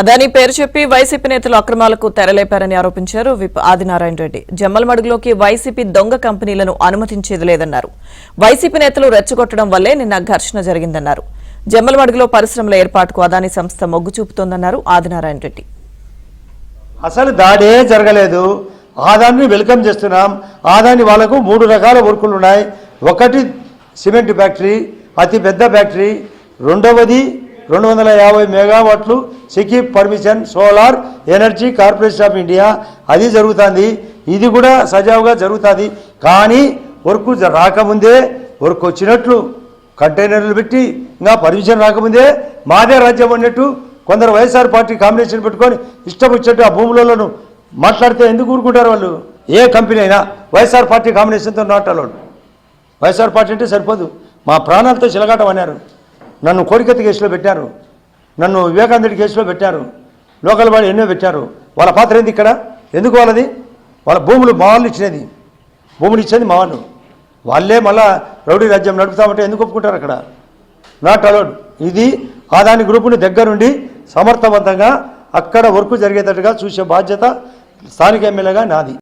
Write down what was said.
అదాని పేరు చెప్పి వైసీపీ నేతలు అక్రమాలకు తెరలేపారని ఆరోపించారు విప్ ఆదినారాయణ రెడ్డి. జమ్మలమడుగులోకి వైసీపీ దొంగ కంపెనీలను అనుమతించేది లేదన్నారు. వైసీపీ నేతలు రెచ్చగొట్టడం వల్లే నిన్న ఘర్షణ జరిగిందన్నారు. జమ్మలమడుగులో పరిశ్రమల ఏర్పాటుకు అదాని సంస్థ మొగ్గు చూపుతోందన్నారు ఆదినారాయణ రెడ్డి. అసలు దాడే జరగలేదు. ఆదాన్ని వెల్కమ్ చేస్తున్నాం. ఆదాని వాళ్ళకు 3 రకాల వర్కులు ఉన్నాయి. ఒకటి సిమెంట్ ఫ్యాక్టరీ, అతి పెద్ద ఫ్యాక్టరీ. రెండవది 250 మెగావాట్లు secure permission solar energy corporation of India, అది జరుగుతుంది. ఇది కూడా సజావుగా జరుగుతుంది. కానీ వర్క్ రాకముందే వర్క్ వచ్చినట్లు కంటైనర్లు పెట్టి ఇంకా పర్మిషన్ రాకముందే మాదే రాజ్యం అన్నట్టు కొందరు వైఎస్ఆర్ పార్టీ కాంబినేషన్ పెట్టుకొని ఇష్టం వచ్చేట్టు ఆ భూములను మాట్లాడితే ఎందుకు ఊరుకుంటారు వాళ్ళు? ఏ కంపెనీ అయినా వైఎస్ఆర్ పార్టీ కాంబినేషన్తో నాటాడు. వైఎస్ఆర్ పార్టీ అంటే సరిపోదు. మా ప్రాణాలతో చిలగాటం అన్నారు. నన్ను కోడికత్తి కేసులో పెట్టారు, నన్ను వివేకానందుడి కేసులో పెట్టారు, లోకల్ వాళ్ళు ఎన్నో పెట్టారు. వాళ్ళ పాత్ర ఏంది ఇక్కడ? ఎందుకు వాళ్ళది? వాళ్ళ భూములు మా వాళ్ళు ఇచ్చినది, భూములు ఇచ్చేది మా వాళ్ళు. వాళ్ళే మళ్ళా రౌడీ రాజ్యం నడుపుతామంటే ఎందుకు ఒప్పుకుంటారు? అక్కడ నాట్ అలౌడ్. ఇది ఆదాని గ్రూపుని దగ్గరుండి సమర్థవంతంగా అక్కడ వర్క్ జరిగేటట్టుగా చూసే బాధ్యత స్థానిక ఎమ్మెల్యేగా నాది.